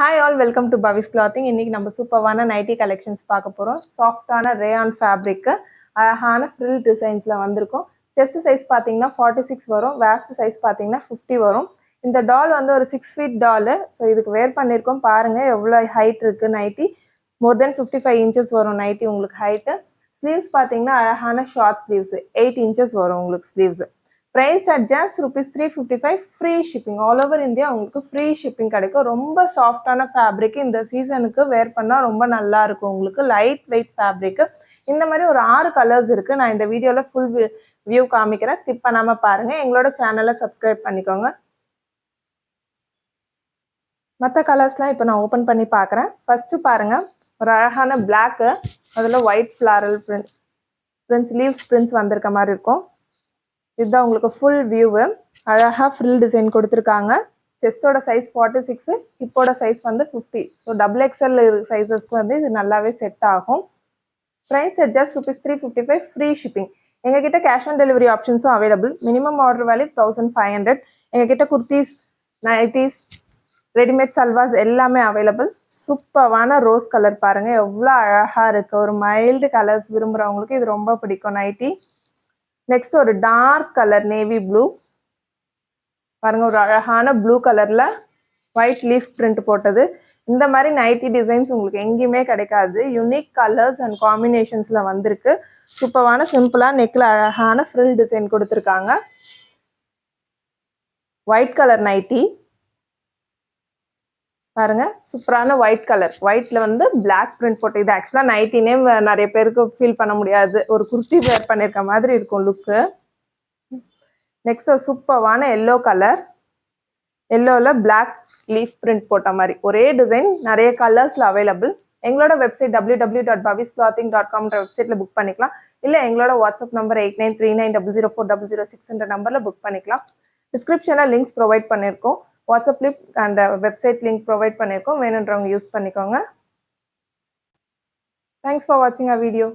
Hi all, welcome to Bhavi's Clothing. இன்னைக்கு நம்ம சூப்பரான நைட்டி கலெக்ஷன்ஸ் பார்க்க போறோம். சாஃப்டான ரேயான் ஃபேப்ரிக், அழகான ஃப்ரில் டிசைன்ஸ்ல வந்திருக்கும். செஸ்ட் சைஸ் பாத்தீங்கன்னா 46 வரும், வேஸ்ட் சைஸ் பாத்தீங்கன்னா 50 வரும். இந்த டால் வந்து ஒரு 6 ஃபீட் டால். ஸோ இதுக்கு வேர் பண்ணியிருக்கோம். பாருங்க எவ்வளோ ஹைட் இருக்கு நைட்டி. மோர் தென் 55 இன்ச்சஸ் வரும் நைட்டி உங்களுக்கு ஹைட்டு. ஸ்லீவ்ஸ் பார்த்தீங்கன்னா அழகான ஷார்ட் ஸ்லீவ்ஸ் 8 இன்ச்சஸ் வரும் உங்களுக்கு sleeves. Price at just ₹355, free shipping. All over India உங்களுக்கு ஃப்ரீ ஷிப்பிங் கிடைக்கும். ரொம்ப சாஃப்டான ஃபேப்ரிக், இந்த சீசனுக்கு வேர் பண்ணால் ரொம்ப நல்லா இருக்கும் உங்களுக்கு. Light weight fabric. இந்த மாதிரி ஒரு 6 கலர்ஸ் இருக்கு. நான் இந்த வீடியோவில் ஃபுல் வியூ காமிக்கிறேன், ஸ்கிப் பண்ணாமல் பாருங்க. எங்களோட சேனலை சப்ஸ்கிரைப் பண்ணிக்கோங்க. மற்ற கலர்ஸ்லாம் இப்போ நான் ஓப்பன் பண்ணி பார்க்குறேன். ஃபர்ஸ்ட் பாருங்க, ஒரு அழகான பிளாக்கு, அதில் white floral prints leaves prints வந்திருக்க மாதிரி இருக்கும். இதுதான் உங்களுக்கு ஃபுல் வியூவு. அழகாக ஃப்ரில் டிசைன் கொடுத்துருக்காங்க. செஸ்டோட சைஸ் 46, ஹிப்போட சைஸ் வந்து 50. ஸோ டபுள் எக்ஸ்எல் சைஸஸ்க்கு வந்து இது நல்லாவே செட் ஆகும். Price just ₹355, free shipping. எங்ககிட்ட கேஷ் ஆன் டெலிவரி ஆப்ஷன்ஸும் அவைலபிள். Minimum order value 1500. எங்ககிட்ட குர்த்திஸ், நைட்டிஸ், ரெடிமேட் சல்வாஸ் எல்லாமே அவைலபிள். சூப்பரான ரோஸ் கலர் பாருங்க எவ்வளோ அழகாக இருக்கு. ஒரு மைல்டு கலர்ஸ் விரும்புகிறவங்களுக்கு இது ரொம்ப பிடிக்கும் நைட்டி. நெக்ஸ்ட் ஒரு டார்க் கலர் நேவி ப்ளூ பாருங்க, ஒரு அழகான ப்ளூ கலர்ல ஒயிட் லீஃப் பிரிண்ட் போட்டது. இந்த மாதிரி நைட்டி டிசைன்ஸ் உங்களுக்கு எங்கேயுமே கிடைக்காது. யூனிக் கலர்ஸ் அண்ட் காம்பினேஷன்ஸ்ல வந்திருக்கு. சூப்பரான சிம்பிளா நெக்ல அழகான ஃப்ரில் டிசைன் கொடுத்துருக்காங்க. ஒயிட் கலர் நைட்டி பாருங்க, சூப்பரான ஒயிட் கலர். ஒயிட்ல வந்து பிளாக் பிரிண்ட் போட்டு, இது ஆக்சுவலா நைட்டினே நிறைய பேருக்கு ஃபீல் பண்ண முடியாது. ஒரு குர்த்தி வேர் பண்ணிருக்க மாதிரி இருக்கும் லுக்கு. நெக்ஸ்ட் ஒரு சூப்பரான எல்லோ கலர். எல்லோவில் பிளாக் லீஃப் பிரிண்ட் போட்ட மாதிரி ஒரே டிசைன், நிறைய கலர்ஸில் அவைலபிள். எங்களோட வெப்சைட் www.bhavisclothing.com வெப்சைட்டில் புக் பண்ணிக்கலாம். இல்லை எங்களோட வாட்ஸ்அப் நம்பர் 8939004006 நம்பரில் புக் பண்ணிக்கலாம். டிஸ்கிரிப்ஷனில் லிங்க்ஸ் ப்ரொவைட் பண்ணியிருக்கோம். WhatsApp link and website link provide பண்ணியிருக்கோம். வேணுன்றவங்க யூஸ் பண்ணிக்கோங்க. தேங்க்ஸ் ஃபார் வாட்சிங் அ வீடியோ.